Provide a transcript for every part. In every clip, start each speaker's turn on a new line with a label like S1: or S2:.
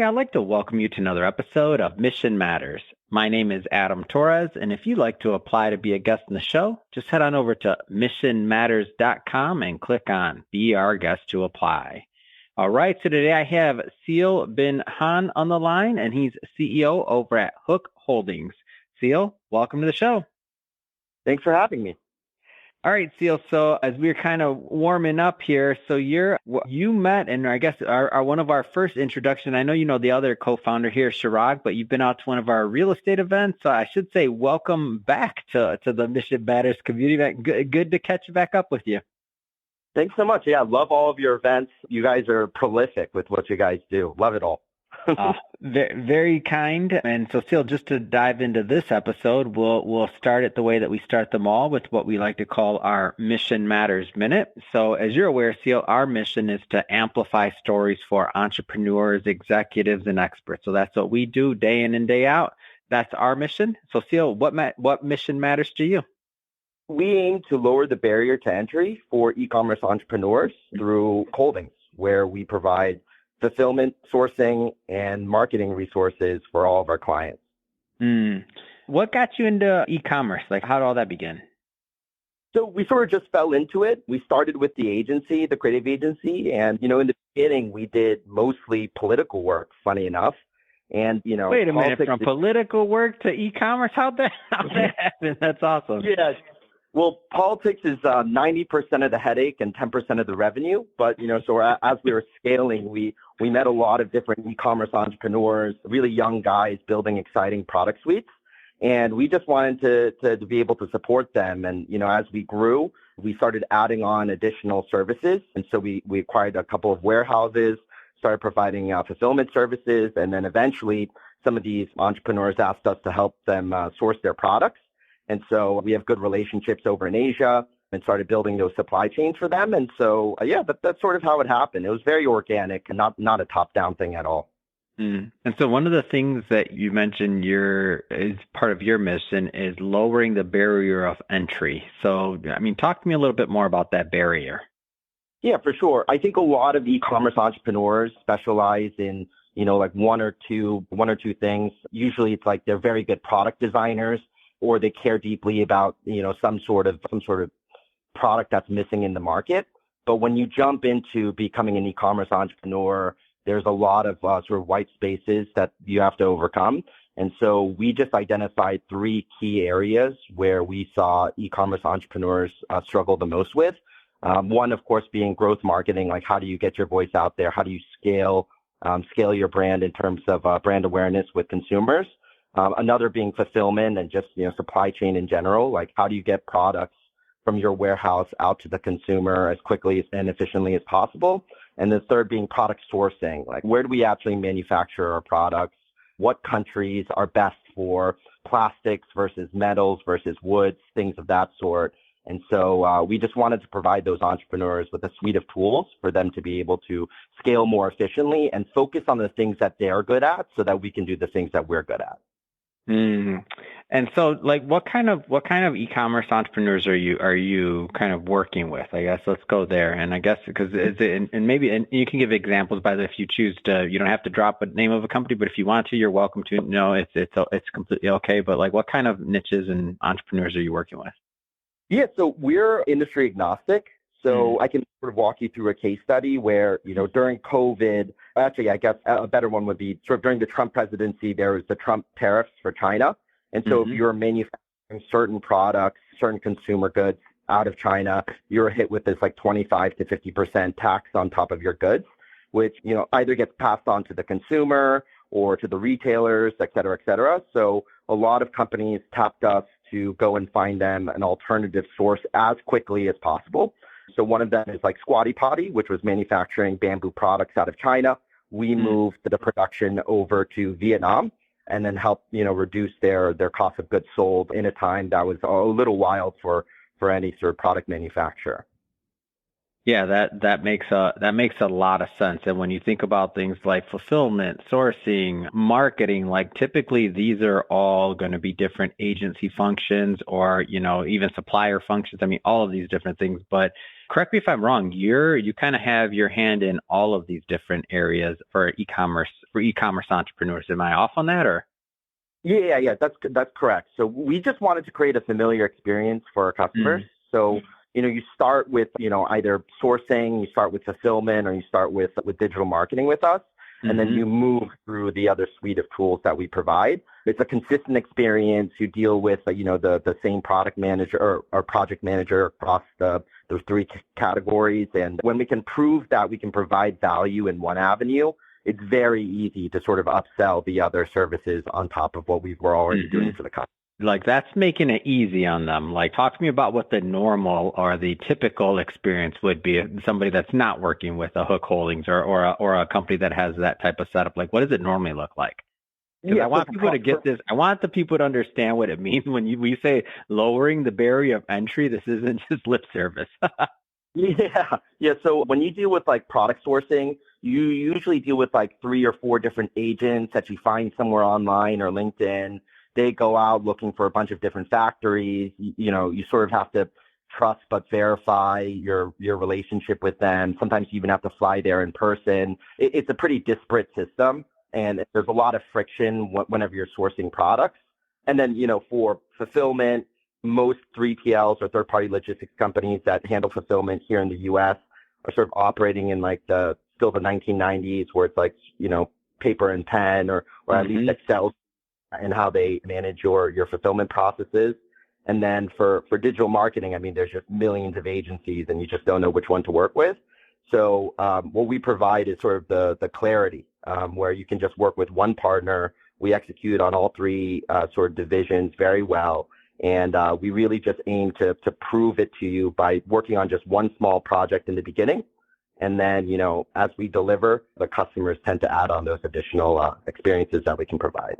S1: Hey, I'd like to welcome you to another episode of Mission Matters. My name is Adam Torres, and if you'd like to apply to be a guest in the show, just head on over to missionmatters.com and click on Be Our Guest to apply. All right, so today I have Seal Bin Han on the line, and he's CEO over at Hook Holdings. Seal, welcome to the show.
S2: Thanks for having me.
S1: All right, Seal. So as we're kind of warming up here, so you met, and I guess are one of our first introduction. I know you know the other co-founder here, Shirag, but you've been out to one of our real estate events. So I should say welcome back to the Mission Matters community. Good to catch back up with you.
S2: Thanks so much. Yeah, I love all of your events. You guys are prolific with what you guys do. Love it all.
S1: Very kind. And so, Seal, just to dive into this episode, we'll start it the way that we start them all, with what we like to call our Mission Matters Minute. So as you're aware, Seal, our mission is to amplify stories for entrepreneurs, executives, and experts. So that's what we do day in and day out. That's our mission. So, Seal, what mission matters to you?
S2: We aim to lower the barrier to entry for e-commerce entrepreneurs through holdings, where we provide fulfillment, sourcing, and marketing resources for all of our clients.
S1: What got you into e-commerce? Like, how did all that begin?
S2: So we sort of just fell into it. We started with the agency, the creative agency, and, in the beginning, we did mostly political work, funny enough. And,
S1: Wait a minute, from political work to e-commerce? How'd that happen? That's awesome.
S2: Yeah. Well, politics is 90% of the headache and 10% of the revenue. But, so as we were scaling, we met a lot of different e-commerce entrepreneurs, really young guys building exciting product suites. And we just wanted to be able to support them. And, as we grew, we started adding on additional services. And so we acquired a couple of warehouses, started providing fulfillment services. And then eventually some of these entrepreneurs asked us to help them source their products. And so we have good relationships over in Asia and started building those supply chains for them. And so, that's sort of how it happened. It was very organic and not a top-down thing at all.
S1: And so one of the things that you mentioned is part of your mission is lowering the barrier of entry. So, talk to me a little bit more about that barrier.
S2: Yeah, for sure. I think a lot of e-commerce entrepreneurs specialize in, like one or two things. Usually it's like they're very good product designers, or they care deeply about, some sort of product that's missing in the market. But when you jump into becoming an e-commerce entrepreneur, there's a lot of sort of white spaces that you have to overcome. And so we just identified 3 key areas where we saw e-commerce entrepreneurs struggle the most with. One, of course, being growth marketing, like how do you get your voice out there? How do you scale your brand in terms of brand awareness with consumers? Another being fulfillment and just, supply chain in general, like how do you get products from your warehouse out to the consumer as quickly and efficiently as possible? And the third being product sourcing, like where do we actually manufacture our products? What countries are best for plastics versus metals versus woods, things of that sort. And so we just wanted to provide those entrepreneurs with a suite of tools for them to be able to scale more efficiently and focus on the things that they're good at so that we can do the things that we're good at.
S1: And so, like, what kind of e-commerce entrepreneurs are you kind of working with? I guess let's go there. And I guess because and you can give examples by the, if you choose to, you don't have to drop a name of a company, but if you want to, you're welcome to. No, it's completely okay. But like, what kind of niches and entrepreneurs are you working with?
S2: Yeah, so we're industry agnostic. So I can sort of walk you through a case study where, during COVID, actually, I guess a better one would be sort of during the Trump presidency, there was the Trump tariffs for China. And so if you're manufacturing certain products, certain consumer goods out of China, you're hit with this like 25 to 50% tax on top of your goods, which, either gets passed on to the consumer or to the retailers, et cetera, et cetera. So a lot of companies tapped us to go and find them an alternative source as quickly as possible. So one of them is like Squatty Potty, which was manufacturing bamboo products out of China. We moved the production over to Vietnam and then helped, reduce their cost of goods sold in a time that was a little wild for any sort of product manufacturer.
S1: Yeah, that makes a lot of sense. And when you think about things like fulfillment, sourcing, marketing, like typically these are all going to be different agency functions or, even supplier functions. All of these different things. But correct me if I'm wrong, you kind of have your hand in all of these different areas for e-commerce entrepreneurs. Am I off on that or?
S2: Yeah, that's correct. So we just wanted to create a familiar experience for our customers. So, you start with, either sourcing, you start with fulfillment, or you start with digital marketing with us, and then you move through the other suite of tools that we provide. It's a consistent experience. You deal with, the same product manager or project manager across those three categories. And when we can prove that we can provide value in one avenue, it's very easy to sort of upsell the other services on top of what we were already doing for the customer.
S1: Like that's making it easy on them. Like talk to me about what the normal or the typical experience would be. Somebody that's not working with a Hook Holdings or a company that has that type of setup. Like what does it normally look like? Because I want people to get this. I want the people to understand what it means when we say lowering the barrier of entry. This isn't just lip service.
S2: Yeah. So when you deal with like product sourcing, you usually deal with like 3 or 4 different agents that you find somewhere online or LinkedIn. They go out looking for a bunch of different factories. You sort of have to trust but verify your relationship with them. Sometimes you even have to fly there in person. It's a pretty disparate system, and there's a lot of friction whenever you're sourcing products. And then, for fulfillment, most 3PLs or third-party logistics companies that handle fulfillment here in the U.S. are sort of operating in like still the 1990s, where it's like, paper and pen or at least Excel, and how they manage your fulfillment processes. And then for digital marketing, I mean, there's just millions of agencies and you just don't know which one to work with. So what we provide is sort of the clarity where you can just work with one partner. We execute on all 3 sort of divisions very well. And we really just aim to prove it to you by working on just one small project in the beginning. And then, as we deliver, the customers tend to add on those additional experiences that we can provide.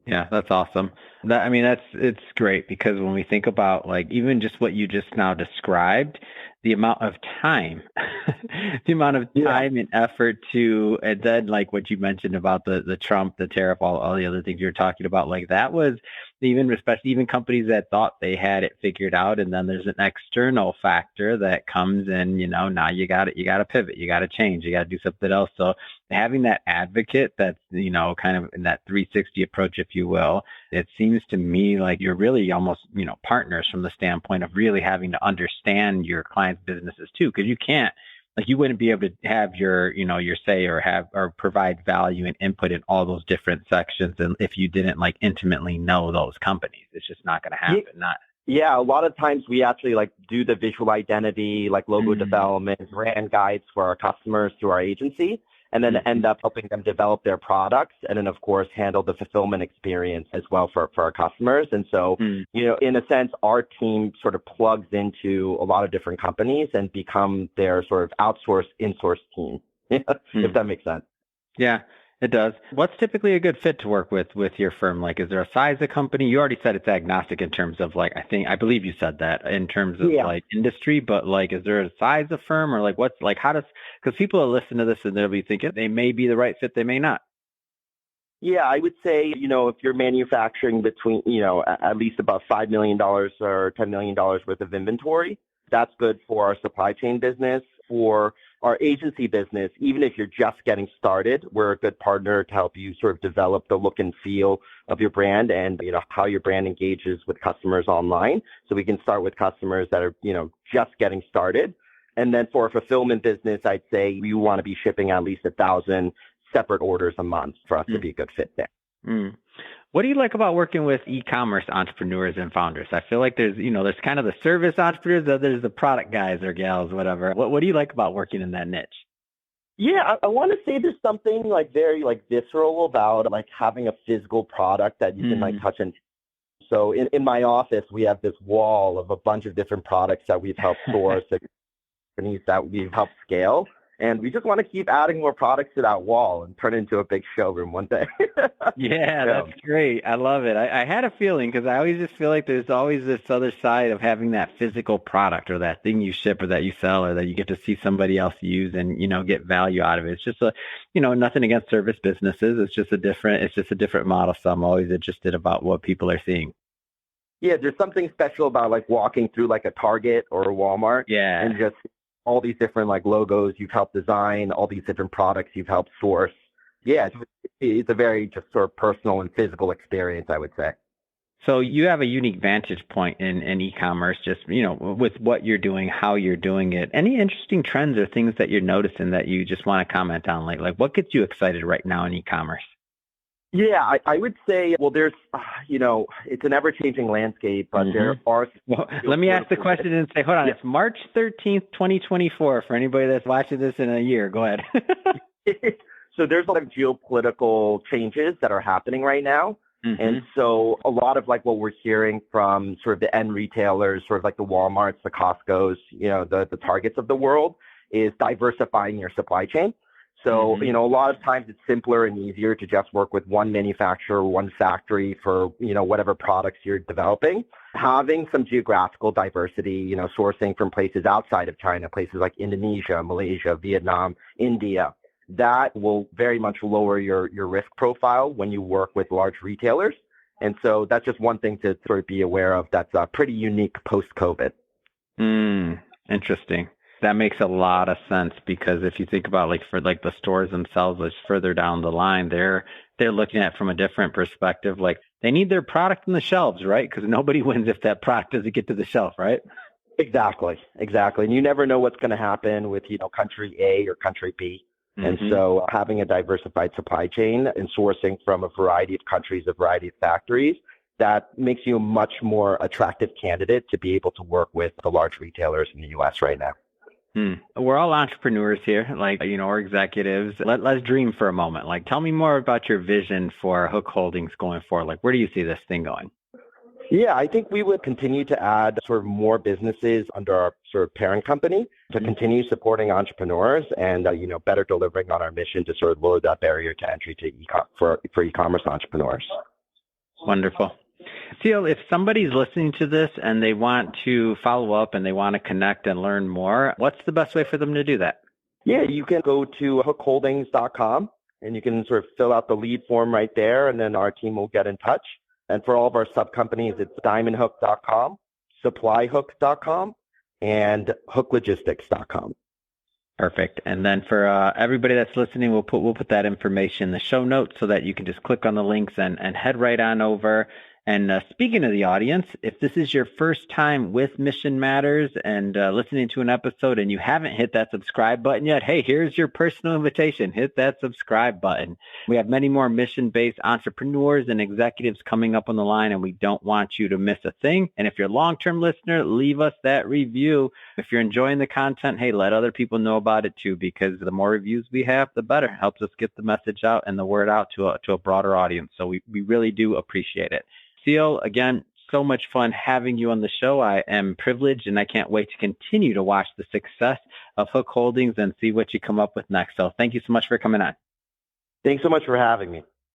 S1: Yeah, that's awesome. It's great because when we think about like even just what you just now described, the amount of time, and effort and then like what you mentioned about the Trump, the tariff, all the other things you're talking about, like that was especially even companies that thought they had it figured out. And then there's an external factor that comes in, now you got to pivot, you got to change, you got to do something else. So having that advocate that's, kind of in that 360 approach, if you will, it seems to me like you're really almost, partners from the standpoint of really having to understand your clients' businesses too, because you wouldn't be able to have your say or provide value and input in all those different sections. And if you didn't like intimately know those companies, it's just not going to happen.
S2: Yeah, a lot of times we actually like do the visual identity, like logo development, brand guides for our customers through our agency, and then end up helping them develop their products, and then of course handle the fulfillment experience as well for our customers. And so, in a sense, our team sort of plugs into a lot of different companies and become their sort of outsourced, in-source team, if that makes sense.
S1: Yeah. It does. What's typically a good fit to work with your firm? Like, is there a size of company? You already said it's agnostic in terms of like, I believe you said that in terms of like industry, but like, is there a size of firm or like what's like, because people will listen to this and they'll be thinking they may be the right fit, they may not.
S2: Yeah, I would say, if you're manufacturing between, at least about $5 million or $10 million worth of inventory, that's good for our supply chain business. For our agency business, even if you're just getting started, we're a good partner to help you sort of develop the look and feel of your brand and, how your brand engages with customers online. So we can start with customers that are, just getting started. And then for a fulfillment business, I'd say we want to be shipping at least 1,000 separate orders a month for us to be a good fit there.
S1: What do you like about working with e-commerce entrepreneurs and founders? I feel like there's kind of the service entrepreneurs, there's the product guys or gals, whatever. What do you like about working in that niche?
S2: Yeah, I want to say there's something like very like visceral about like having a physical product that you can like touch and. So in my office, we have this wall of a bunch of different products that we've helped source, companies that we've helped scale. And we just want to keep adding more products to that wall and turn it into a big showroom one day.
S1: Yeah, that's great. I love it. I had a feeling because I always just feel like there's always this other side of having that physical product or that thing you ship or that you sell or that you get to see somebody else use and, get value out of it. It's just nothing against service businesses. It's just a different model. So I'm always interested about what people are seeing.
S2: Yeah, there's something special about like walking through like a Target or a Walmart
S1: Yeah.
S2: and just all these different like logos you've helped design, all these different products you've helped source. Yeah, it's a very just sort of personal and physical experience, I would say.
S1: So you have a unique vantage point in e-commerce, just, with what you're doing, how you're doing it. Any interesting trends or things that you're noticing that you just want to comment on? Like what gets you excited right now in e-commerce?
S2: Yeah, I would say, well, there's, it's an ever-changing landscape, but there are
S1: Well, let me ask the
S2: geopolitical
S1: question and say, hold on,
S2: risks.
S1: it's March 13th, 2024 for anybody that's watching this in a year. Go ahead.
S2: So there's a lot of geopolitical changes that are happening right now. And so a lot of like what we're hearing from sort of the end retailers, sort of like the Walmarts, the Costcos, the Targets of the world, is diversifying your supply chain. So, a lot of times it's simpler and easier to just work with one manufacturer, one factory for, whatever products you're developing. Having some geographical diversity, sourcing from places outside of China, places like Indonesia, Malaysia, Vietnam, India, that will very much lower your risk profile when you work with large retailers. And so that's just one thing to sort of be aware of that's pretty unique post-COVID.
S1: Interesting. That makes a lot of sense because if you think about for the stores themselves, like further down the line, they're looking at it from a different perspective. Like they need their product on the shelves, right? Because nobody wins if that product doesn't get to the shelf, right?
S2: Exactly. And you never know what's going to happen with, country A or country B. And so having a diversified supply chain and sourcing from a variety of countries, a variety of factories, that makes you a much more attractive candidate to be able to work with the large retailers in the U.S. right now.
S1: We're all entrepreneurs here, or executives. Let's dream for a moment. Tell me more about your vision for Hook Holdings going forward. Where do you see this thing going?
S2: Yeah, I think we would continue to add sort of more businesses under our sort of parent company to continue supporting entrepreneurs and, better delivering on our mission to sort of lower that barrier to entry to for e-commerce entrepreneurs.
S1: Wonderful. Seal, if somebody's listening to this and they want to follow up and they want to connect and learn more, what's the best way for them to do that?
S2: Yeah, you can go to hookholdings.com and you can sort of fill out the lead form right there, and then our team will get in touch. And for all of our sub companies, it's diamondhook.com, supplyhook.com, and hooklogistics.com.
S1: Perfect. And then for everybody that's listening, we'll put that information in the show notes so that you can just click on the links and head right on over. And speaking of the audience, if this is your first time with Mission Matters and listening to an episode and you haven't hit that subscribe button yet, hey, here's your personal invitation. Hit that subscribe button. We have many more mission-based entrepreneurs and executives coming up on the line, and we don't want you to miss a thing. And if you're a long-term listener, leave us that review. If you're enjoying the content, hey, let other people know about it too, because the more reviews we have, the better. It helps us get the message out and the word out to a broader audience. So we really do appreciate it. Seal, again, so much fun having you on the show. I am privileged, and I can't wait to continue to watch the success of Hook Holdings and see what you come up with next. So thank you so much for coming on.
S2: Thanks so much for having me.